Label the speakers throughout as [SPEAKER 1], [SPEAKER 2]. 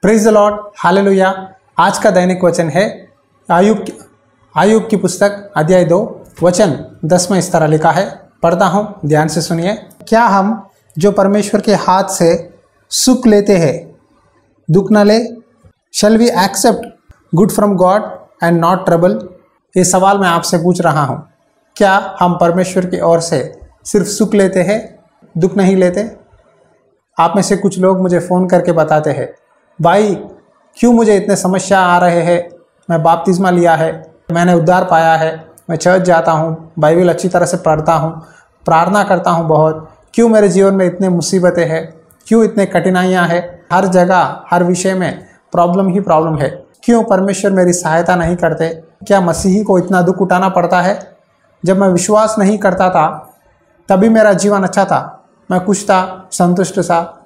[SPEAKER 1] Praise the Lord, hallelujah. आज का दैनिक वचन है आयुब की पुस्तक अध्याय 2 वचन 10 में इस तरह लिखा है। पढ़ता हूँ, ध्यान से सुनिए। क्या हम जो परमेश्वर के हाथ से सुख लेते हैं दुख न ले? Shall we accept good from God and not trouble? ये सवाल मैं आपसे पूछ रहा हूँ। क्या हम परमेश्वर की ओर से सिर्फ सुख लेते हैं, दुख नहीं लेते? आप में से कुछ लोग मुझे फ़ोन करके बताते हैं, भाई क्यों मुझे इतने समस्या आ रहे हैं, मैं बपतिस्मा लिया है, मैंने उद्धार पाया है, मैं चर्च जाता हूँ, बाइबल अच्छी तरह से पढ़ता हूँ, प्रार्थना करता हूँ बहुत, क्यों मेरे जीवन में इतने मुसीबतें हैं, क्यों इतने कठिनाइयाँ हैं, हर जगह हर विषय में प्रॉब्लम ही प्रॉब्लम है, क्यों परमेश्वर मेरी सहायता नहीं करते? क्या मसीही को इतना दुख उठाना पड़ता है? जब मैं विश्वास नहीं करता था तभी मेरा जीवन अच्छा था, मैं खुश था, संतुष्ट था।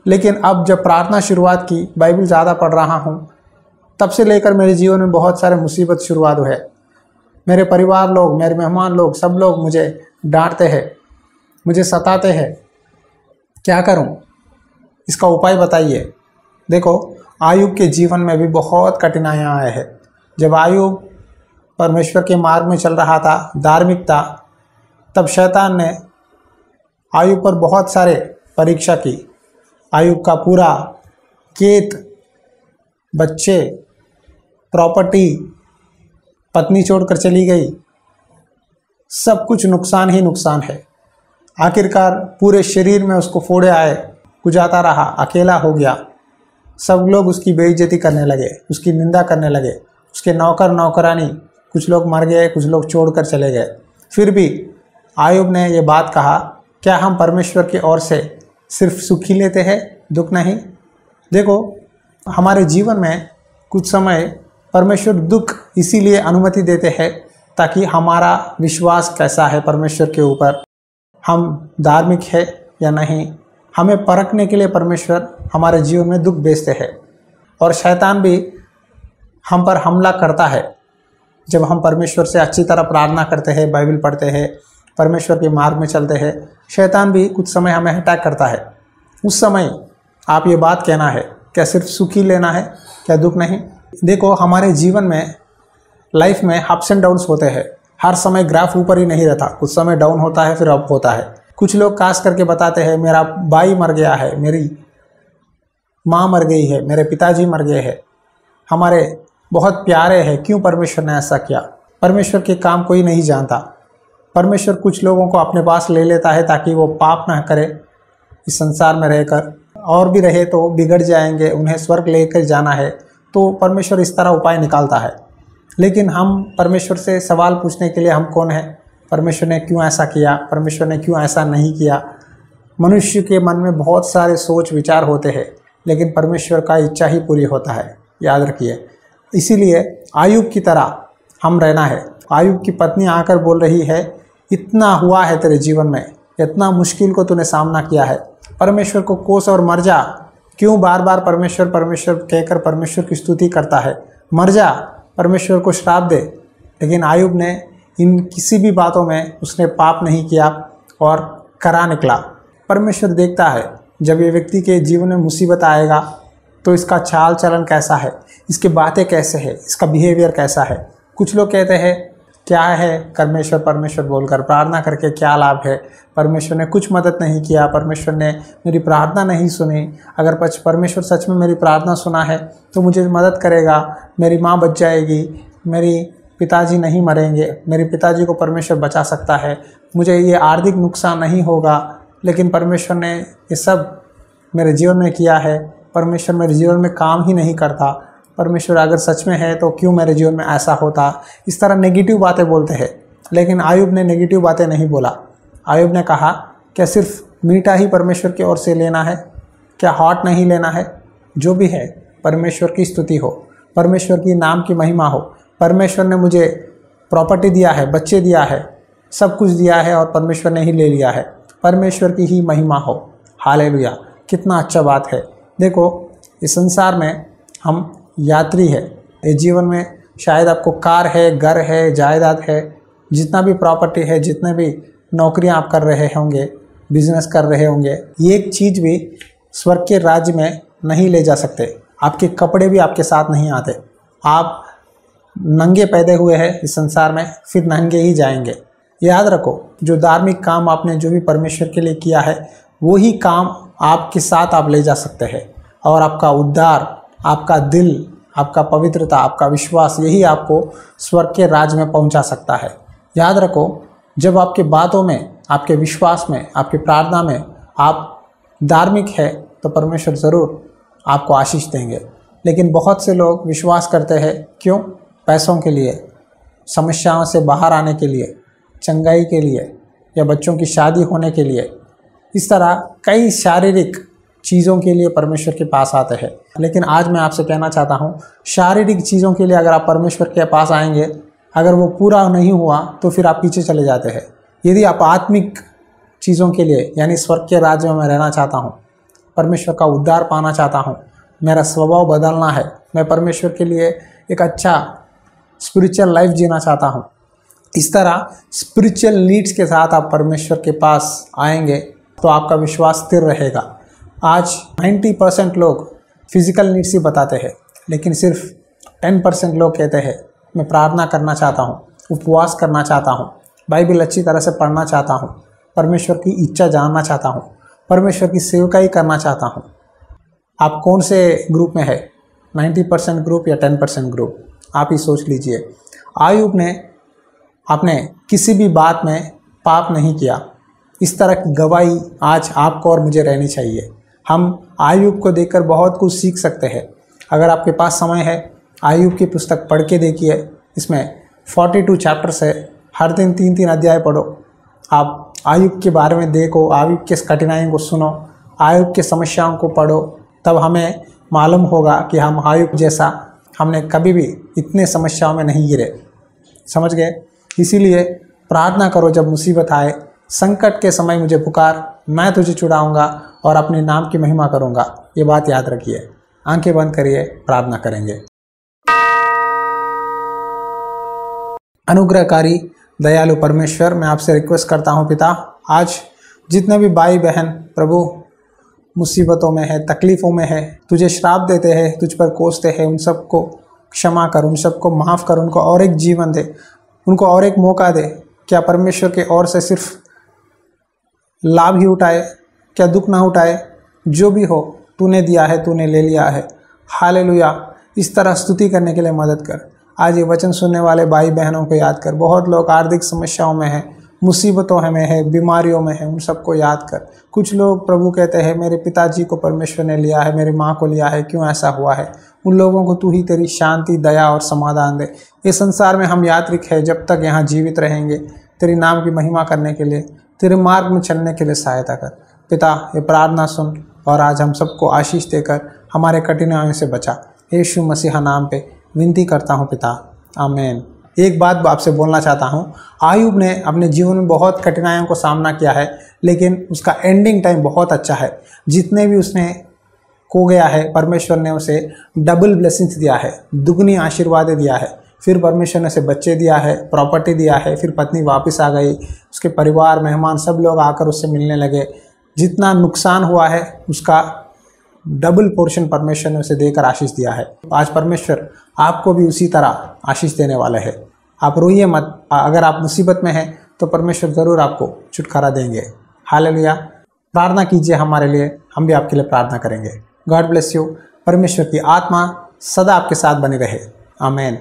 [SPEAKER 1] लेकिन अब जब प्रार्थना शुरुआत की, बाइबल ज़्यादा पढ़ रहा हूँ, तब से लेकर मेरे जीवन में बहुत सारे मुसीबत शुरुआत हुए। मेरे परिवार लोग, मेरे मेहमान लोग, सब लोग मुझे डांटते हैं, मुझे सताते हैं। क्या करूँ? इसका उपाय बताइए। देखो, आयुब के जीवन में भी बहुत कठिनाइयाँ आए हैं। जब आयुब परमेश्वर के मार्ग में चल रहा था, धार्मिक था, तब शैतान ने आयुब पर बहुत सारे परीक्षा की। आयुब का पूरा खेत, बच्चे, प्रॉपर्टी, पत्नी छोड़कर चली गई, सब कुछ नुकसान ही नुकसान है। आखिरकार पूरे शरीर में उसको फोड़े आए, कुजाता रहा, अकेला हो गया। सब लोग उसकी बेइज्जती करने लगे, उसकी निंदा करने लगे, उसके नौकर नौकरानी, कुछ लोग मर गए, कुछ लोग छोड़कर चले गए। फिर भी आयुब ने ये बात कहा, क्या हम परमेश्वर की ओर से सिर्फ सुख ही लेते हैं, दुख नहीं? देखो, हमारे जीवन में कुछ समय परमेश्वर दुख इसीलिए अनुमति देते हैं ताकि हमारा विश्वास कैसा है परमेश्वर के ऊपर, हम धार्मिक है या नहीं, हमें परखने के लिए परमेश्वर हमारे जीवन में दुख भेजते हैं। और शैतान भी हम पर हमला करता है। जब हम परमेश्वर से अच्छी तरह प्रार्थना करते हैं, बाइबल पढ़ते हैं, परमेश्वर के मार्ग में चलते हैं, शैतान भी कुछ समय हमें अटैक करता है। उस समय आप ये बात कहना है, क्या सिर्फ सुख ही लेना है, क्या दुख नहीं? देखो, हमारे जीवन में, लाइफ में अप्स एंड डाउन्स होते हैं। हर समय ग्राफ ऊपर ही नहीं रहता, कुछ समय डाउन होता है, फिर अप होता है। कुछ लोग खास करके बताते हैं, मेरा भाई मर गया है, मेरी माँ मर गई है, मेरे पिताजी मर गए हैं, हमारे बहुत प्यारे हैं, क्यों परमेश्वर ने ऐसा किया? परमेश्वर के काम कोई नहीं जानता। परमेश्वर कुछ लोगों को अपने पास ले लेता है ताकि वो पाप ना करे इस संसार में रहकर, और भी रहे तो बिगड़ जाएंगे, उन्हें स्वर्ग लेकर जाना है, तो परमेश्वर इस तरह उपाय निकालता है। लेकिन हम परमेश्वर से सवाल पूछने के लिए हम कौन है? परमेश्वर ने क्यों ऐसा किया, परमेश्वर ने क्यों ऐसा नहीं किया? मनुष्य के मन में बहुत सारे सोच विचार होते हैं, लेकिन परमेश्वर का इच्छा ही पूरी होता है, याद रखिए। इसीलिए आयुब की तरह हम रहना है। आयुब की पत्नी आकर बोल रही है, इतना हुआ है तेरे जीवन में, इतना मुश्किल को तूने सामना किया है, परमेश्वर को कोस और मर जा। क्यों बार बार परमेश्वर परमेश्वर कहकर परमेश्वर की स्तुति करता है? मर जा, परमेश्वर को श्राप दे। लेकिन आयुब ने इन किसी भी बातों में उसने पाप नहीं किया और करा निकला। परमेश्वर देखता है जब ये व्यक्ति के जीवन में मुसीबत आएगा तो इसका चाल चलन कैसा है, इसकी बातें कैसे है, इसका बिहेवियर कैसा है। कुछ लोग कहते हैं, क्या है परमेश्वर परमेश्वर बोलकर प्रार्थना करके क्या लाभ है? परमेश्वर ने कुछ मदद नहीं किया, परमेश्वर ने मेरी प्रार्थना नहीं सुनी। अगर परमेश्वर सच में मेरी प्रार्थना सुना है तो मुझे मदद करेगा, मेरी माँ बच जाएगी, मेरी पिताजी नहीं मरेंगे, मेरे पिताजी को परमेश्वर बचा सकता है, मुझे ये आर्थिक नुकसान नहीं होगा। लेकिन परमेश्वर ने ये सब मेरे जीवन में किया है, परमेश्वर मेरे जीवन में काम ही नहीं करता। परमेश्वर अगर सच में है तो क्यों मेरे जीवन में ऐसा होता? इस तरह नेगेटिव बातें बोलते हैं। लेकिन आयुब ने नेगेटिव बातें नहीं बोला। आयुब ने कहा, क्या सिर्फ मीठा ही परमेश्वर की ओर से लेना है? क्या हॉट नहीं लेना है? जो भी है, परमेश्वर की स्तुति हो, परमेश्वर की नाम की महिमा हो। परमेश्वर ने मुझे प्रॉपर्टी दिया है, बच्चे दिया है, सब कुछ दिया है और परमेश्वर ने ही ले लिया है, परमेश्वर की ही महिमा हो। हालेलुया, कितना अच्छा बात है। देखो, इस संसार में हम यात्री है। इस जीवन में शायद आपको कार है, घर है, जायदाद है, जितना भी प्रॉपर्टी है, जितने भी नौकरियां आप कर रहे होंगे, बिजनेस कर रहे होंगे, एक चीज़ भी स्वर्ग के राज्य में नहीं ले जा सकते। आपके कपड़े भी आपके साथ नहीं आते। आप नंगे पैदा हुए हैं इस संसार में, फिर नंगे ही जाएंगे। याद रखो, जो धार्मिक काम आपने जो भी परमेश्वर के लिए किया है, वही काम आपके साथ आप ले जा सकते हैं। और आपका उद्धार, आपका दिल, आपका पवित्रता, आपका विश्वास, यही आपको स्वर्ग के राज में पहुंचा सकता है। याद रखो, जब आपके बातों में, आपके विश्वास में, आपकी प्रार्थना में आप धार्मिक है तो परमेश्वर ज़रूर आपको आशीष देंगे। लेकिन बहुत से लोग विश्वास करते हैं, क्यों? पैसों के लिए, समस्याओं से बाहर आने के लिए, चंगाई के लिए, या बच्चों की शादी होने के लिए। इस तरह कई शारीरिक चीज़ों के लिए परमेश्वर के पास आते हैं। लेकिन आज मैं आपसे कहना चाहता हूँ, शारीरिक चीज़ों के लिए अगर आप परमेश्वर के पास आएंगे, अगर वो पूरा नहीं हुआ तो फिर आप पीछे चले जाते हैं। यदि आप आत्मिक चीज़ों के लिए, यानी स्वर्ग के राज्य में मैं रहना चाहता हूँ, परमेश्वर का उद्धार पाना चाहता हूँ, मेरा स्वभाव बदलना है, मैं परमेश्वर के लिए एक अच्छा स्पिरिचुअल लाइफ जीना चाहता हूँ, इस तरह स्पिरिचुअल नीड्स के साथ आप परमेश्वर के पास आएंगे तो आपका विश्वास स्थिर रहेगा। आज 90% लोग फिजिकल नीड्स ही बताते हैं, लेकिन सिर्फ 10% लोग कहते हैं मैं प्रार्थना करना चाहता हूँ, उपवास करना चाहता हूँ, बाइबल अच्छी तरह से पढ़ना चाहता हूँ, परमेश्वर की इच्छा जानना चाहता हूँ, परमेश्वर की सेवकाई करना चाहता हूँ। आप कौन से ग्रुप में है? 90% ग्रुप या 10% ग्रुप? आप ही सोच लीजिए। आयुब ने आपने किसी भी बात में पाप नहीं किया। इस तरह की गवाही आज आपको और मुझे रहनी चाहिए। हम आयुब को देखकर बहुत कुछ सीख सकते हैं। अगर आपके पास समय है, आयुब की पुस्तक पढ़ के देखिए। इसमें 42 चैप्टर्स है, हर दिन 3-3 अध्याय पढ़ो। आप आयुब के बारे में देखो, आयुब के कठिनाइयों को सुनो, आयुब के समस्याओं को पढ़ो, तब हमें मालूम होगा कि हम आयुब जैसा हमने कभी भी इतने समस्याओं में नहीं गिरे। समझ गए? इसीलिए प्रार्थना करो, जब मुसीबत आए, संकट के समय मुझे पुकार, मैं तुझे छुड़ाऊंगा और अपने नाम की महिमा करूंगा। ये बात याद रखिए। आंखें बंद करिए, प्रार्थना करेंगे। अनुग्रहकारी दयालु परमेश्वर, मैं आपसे रिक्वेस्ट करता हूं पिता, आज जितने भी भाई बहन प्रभु मुसीबतों में है, तकलीफ़ों में है, तुझे श्राप देते हैं, तुझ पर कोसते हैं, उन सबको क्षमा कर, उन सबको माफ़ कर, उनको और एक जीवन दे, उनको और एक मौका दे। क्या परमेश्वर के ओर से सिर्फ लाभ ही उठाए, क्या दुख ना उठाए? जो भी हो, तूने दिया है, तूने ले लिया है। हालेलुया। इस तरह स्तुति करने के लिए मदद कर। आज ये वचन सुनने वाले भाई बहनों को याद कर। बहुत लोग आर्थिक समस्याओं में हैं, मुसीबतों में है, बीमारियों में है, उन सबको याद कर। कुछ लोग प्रभु कहते हैं मेरे पिताजी को परमेश्वर ने लिया है, मेरी माँ को लिया है, क्यों ऐसा हुआ है? उन लोगों को तू ही तेरी शांति, दया और समाधान दे। इस संसार में हम यात्रिक हैं, जब तक यहाँ जीवित रहेंगे तेरी नाम की महिमा करने के लिए, तेरे मार्ग में चलने के लिए सहायता कर। पिता, ये प्रार्थना सुन और आज हम सबको आशीष देकर हमारे कठिनाइयों से बचा। यीशु मसीहा नाम पे विनती करता हूँ पिता, आमीन। एक बात आपसे बोलना चाहता हूँ, आयुब ने अपने जीवन में बहुत कठिनाइयों को सामना किया है, लेकिन उसका एंडिंग टाइम बहुत अच्छा है। जितने भी उसने खो गया है, परमेश्वर ने उसे डबल ब्लेसिंग्स दिया है, दुगनी आशीर्वाद दिया है। फिर परमेश्वर ने उसे बच्चे दिया है, प्रॉपर्टी दिया है, फिर पत्नी वापस आ गई, उसके परिवार, मेहमान सब लोग आकर उससे मिलने लगे। जितना नुकसान हुआ है उसका डबल पोर्शन परमेश्वर ने उसे देकर आशीष दिया है। आज परमेश्वर आपको भी उसी तरह आशीष देने वाले हैं। आप रोइए मत। अगर आप मुसीबत में हैं तो परमेश्वर ज़रूर आपको छुटकारा देंगे। हालेलुया। प्रार्थना कीजिए हमारे लिए, हम भी आपके लिए प्रार्थना करेंगे। God bless you. परमेश्वर की आत्मा सदा आपके साथ बनी रहे। आमीन।